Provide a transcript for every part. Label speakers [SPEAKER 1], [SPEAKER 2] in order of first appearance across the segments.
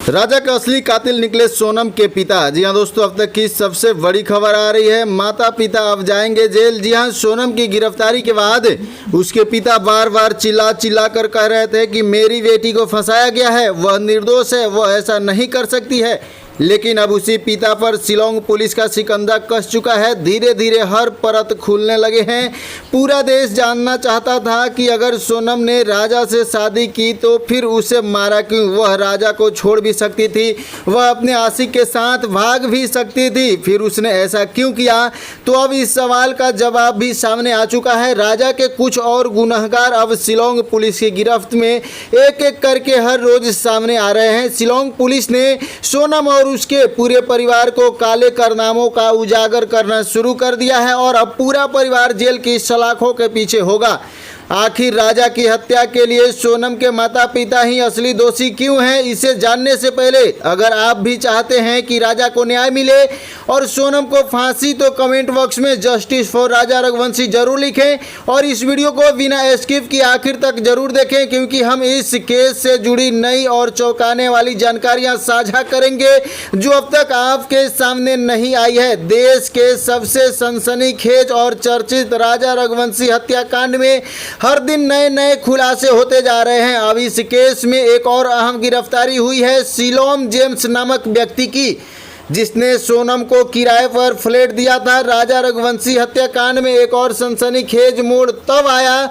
[SPEAKER 1] राजा का असली कातिल निकले सोनम के पिता। जी हां दोस्तों, अब तक की सबसे बड़ी खबर आ रही है। माता पिता अब जाएंगे जेल। जी हां, सोनम की गिरफ्तारी के बाद उसके पिता बार बार चिल्ला कर कह रहे थे कि मेरी बेटी को फंसाया गया है, वह निर्दोष है, वह ऐसा नहीं कर सकती है। लेकिन अब उसी पिता पर शिलांग पुलिस का शिकंजा कस चुका है। धीरे धीरे हर परत खुलने लगे हैं। पूरा देश जानना चाहता था कि अगर सोनम ने राजा से शादी की तो फिर उसे मारा क्यों? वह राजा को छोड़ भी सकती थी, वह अपने आशिक के साथ भाग भी सकती थी, फिर उसने ऐसा क्यों किया? तो अब इस सवाल का जवाब भी सामने आ चुका है। राजा के कुछ और गुनहगार अब शिलांग पुलिस की गिरफ्त में एक एक करके हर रोज सामने आ रहे हैं। शिलांग पुलिस ने सोनम और उसके पूरे परिवार को काले कारनामों का उजागर करना शुरू कर दिया है और अब पूरा परिवार जेल की सलाखों के पीछे होगा। आखिर राजा की हत्या के लिए सोनम के माता पिता ही असली दोषी क्यों हैं? इसे जानने से पहले अगर आप भी चाहते हैं कि राजा को न्याय मिले और सोनम को फांसी, तो कमेंट बॉक्स में जस्टिस फॉर राजा रघुवंशी जरूर लिखें और इस वीडियो को बिना स्किप किए आखिर तक जरूर देखें, क्योंकि हम इस केस से जुड़ी नई और चौंकाने वाली जानकारियां साझा करेंगे जो अब तक आपके सामने नहीं आई है। देश के सबसे सनसनीखेज और चर्चित राजा रघुवंशी हत्याकांड में हर दिन नए नए खुलासे होते जा रहे हैं। अब इस केस में एक और अहम गिरफ्तारी हुई है शिलोम जेम्स नामक व्यक्ति की, जिसने सोनम को किराए पर फ्लैट दिया था। राजा रघुवंशी हत्याकांड में एक और सनसनीखेज मोड़ तब आया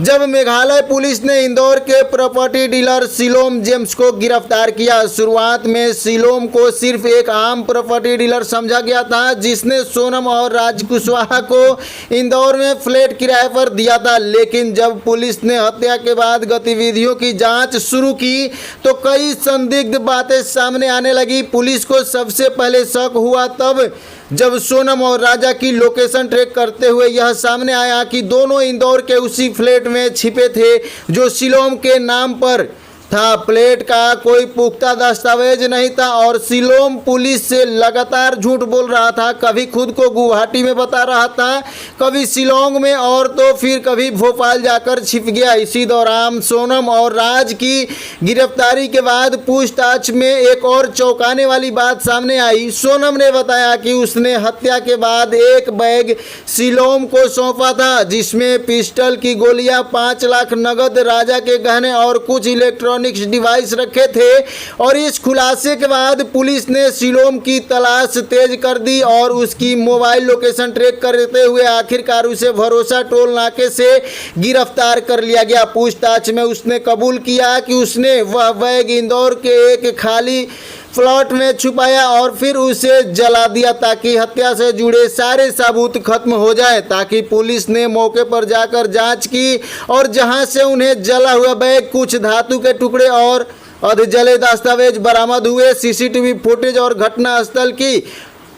[SPEAKER 1] जब मेघालय पुलिस ने इंदौर के प्रॉपर्टी डीलर शिलोम जेम्स को गिरफ्तार किया। शुरुआत में शिलोम को सिर्फ एक आम प्रॉपर्टी डीलर समझा गया था, जिसने सोनम और राज कुशवाहा को इंदौर में फ्लैट किराए पर दिया था। लेकिन जब पुलिस ने हत्या के बाद गतिविधियों की जांच शुरू की तो कई संदिग्ध बातें सामने आने लगी। पुलिस को सबसे पहले शक हुआ तब जब सोनम और राजा की लोकेशन ट्रैक करते हुए यह सामने आया कि दोनों इंदौर के उसी फ्लैट में छिपे थे जो शिलोम के नाम पर था। फ्लैट का कोई पुख्ता दस्तावेज नहीं था और शिलोम पुलिस से लगातार झूठ बोल रहा था। कभी खुद को गुवाहाटी में बता रहा था, कभी शिलोंग में और तो फिर कभी भोपाल जाकर छिप गया। इसी दौरान सोनम और राज की गिरफ्तारी के बाद पूछताछ में एक और चौंकाने वाली बात सामने आई। सोनम ने बताया कि उसने हत्या के बाद एक बैग शिलोम को सौंपा था, जिसमें पिस्टल की गोलियां, 5 लाख नगद, राजा के गहने और कुछ इलेक्ट्रॉनिक डिवाइस रखे थे। और इस खुलासे के बाद पुलिस ने शिलोम की तलाश तेज कर दी और उसकी मोबाइल लोकेशन ट्रैक करते हुए आखिरकार उसे भरोसा टोल नाके से गिरफ्तार कर लिया गया। पूछताछ में उसने कबूल किया कि उसने वह बैग इंदौर के एक खाली प्लॉट में छुपाया और फिर उसे जला दिया ताकि हत्या से जुड़े सारे सबूत खत्म हो जाए। ताकि पुलिस ने मौके पर जाकर जांच की और जहां से उन्हें जला हुआ बैग, कुछ धातु के टुकड़े और अधजले दस्तावेज बरामद हुए। सीसीटीवी फुटेज और घटनास्थल की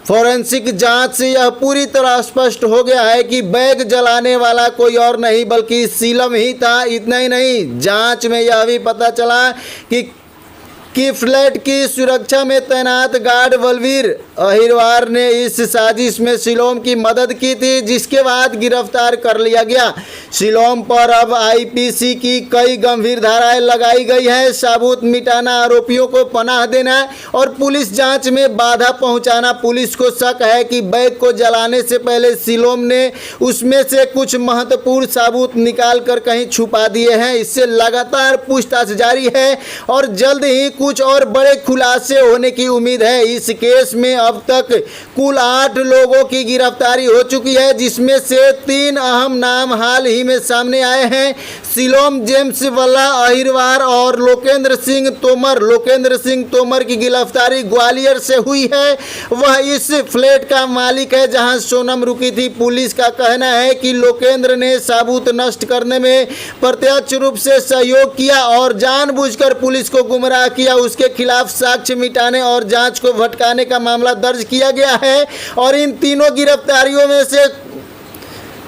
[SPEAKER 1] फॉरेंसिक जांच से यह पूरी तरह स्पष्ट हो गया है कि बैग जलाने वाला कोई और नहीं बल्कि शिलोम ही था। इतना ही नहीं, जांच में यह भी पता चला कि फ्लैट की सुरक्षा में तैनात गार्ड बलवीर अहिरवार ने इस साजिश में शिलोम की मदद की थी, जिसके बाद गिरफ्तार कर लिया गया। शिलोम पर अब आईपीसी की कई गंभीर धाराएं लगाई गई हैं। सबूत मिटाना, आरोपियों को पनाह देना और पुलिस जांच में बाधा पहुंचाना। पुलिस को शक है कि बैग को जलाने से पहले शिलोम ने उसमें से कुछ महत्वपूर्ण सबूत निकाल कर कहीं छुपा दिए हैं। इससे लगातार पूछताछ जारी है और जल्द ही कुछ और बड़े खुलासे होने की उम्मीद है। इस केस में अब तक कुल 8 लोगों की गिरफ्तारी हो चुकी है, जिसमें से 3 अहम नाम हाल ही में सामने आए हैं। शिलोम जेम्स वल्ला अहिरवार और लोकेंद्र सिंह तोमर। लोकेंद्र सिंह तोमर की गिरफ्तारी ग्वालियर से हुई है। वह इस फ्लैट का मालिक है जहां सोनम रुकी थी। पुलिस का कहना है कि लोकेंद्र ने सबूत नष्ट करने में प्रत्यक्ष रूप से सहयोग किया और जानबूझकर पुलिस को गुमराह किया। उसके खिलाफ साक्ष्य मिटाने और जांच को भटकाने का मामला दर्ज किया गया है और इन तीनों गिरफ्तारियों में से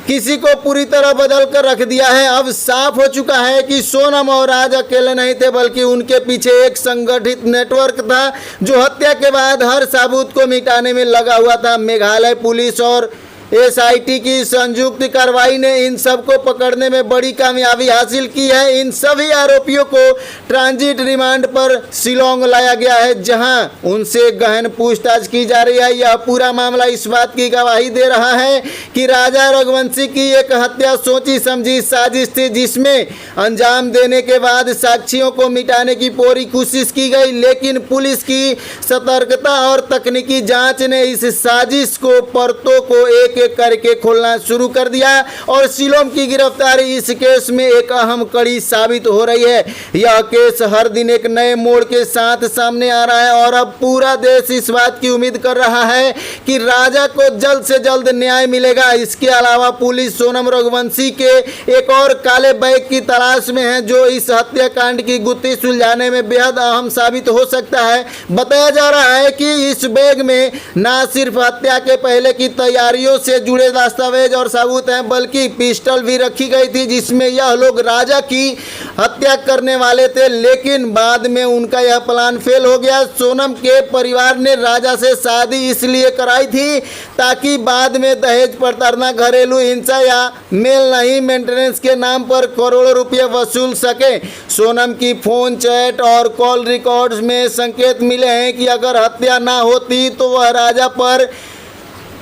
[SPEAKER 1] किसी को पूरी तरह बदल कर रख दिया है। अब साफ हो चुका है कि सोनम और राज अकेले नहीं थे, बल्कि उनके पीछे एक संगठित नेटवर्क था जो हत्या के बाद हर सबूत को मिटाने में लगा हुआ था। मेघालय पुलिस और एसआईटी की संयुक्त कार्रवाई ने इन सबको पकड़ने में बड़ी कामयाबी हासिल की है। इन सभी आरोपियों को ट्रांजिट रिमांड पर शिलोंग लाया गया है, जहां उनसे गहन पूछताछ की जा रही है। यह पूरा मामला इस बात की गवाही दे रहा है कि राजा रघुवंशी की एक हत्या सोची समझी साजिश थी, जिसमें अंजाम देने के बाद साक्ष्यों को मिटाने की पूरी कोशिश की गई, लेकिन पुलिस की सतर्कता और तकनीकी जांच ने इस साजिश को परतों को एक एक करके खोलना शुरू कर दिया और शिलोंग की गिरफ्तारी इस केस में एक अहम कड़ी साबित हो रही है। यह केस हर दिन एक नए मोड़ के साथ सामने आ रहा है और अब पूरा देश इस बात की उम्मीद कर रहा है कि राजा को जल्द से जल्द न्याय मिलेगा। इसके अलावा पुलिस सोनम रघुवंशी के एक और काले बैग की तलाश में है, जो इस हत्याकांड की गुत्थी सुलझाने में बेहद अहम साबित हो सकता है। बताया जा रहा है कि इस बैग में न सिर्फ हत्या के पहले की तैयारियों से जुड़े दस्तावेज और सबूत हैं, बल्कि पिस्टल भी रखी गई थी, जिसमें यह लोग राजा की हत्या करने वाले थे, लेकिन बाद में उनका यह प्लान फेल हो गया। सोनम के परिवार ने राजा से शादी इसलिए कराई थी ताकि बाद में दहेज प्रताड़ना, घरेलू हिंसा या मेल नहीं मेंटेनेंस के नाम पर करोड़ों रुपये वसूल सके। सोनम की फोन चैट और कॉल रिकॉर्ड्स में संकेत मिले हैं कि अगर हत्या ना होती तो वह राजा पर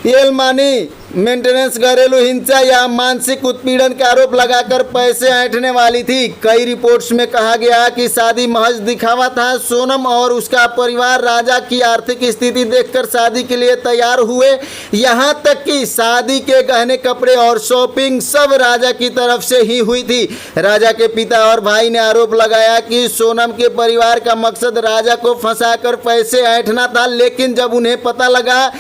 [SPEAKER 1] एलमानी मेंटेनेंस, घरेलू हिंसा या मानसिक उत्पीड़न का आरोप लगाकर पैसे ऐंठने वाली थी। कई रिपोर्ट्स में कहा गया कि शादी महज दिखावा था। सोनम और उसका परिवार राजा की आर्थिक स्थिति देखकर शादी के लिए तैयार हुए, यहाँ तक कि शादी के गहने, कपड़े और शॉपिंग सब राजा की तरफ से ही हुई थी। राजा के पिता और भाई ने आरोप लगाया कि सोनम के परिवार का मकसद राजा को फंसाकर पैसे ऐंठना था, लेकिन जब उन्हें पता लगा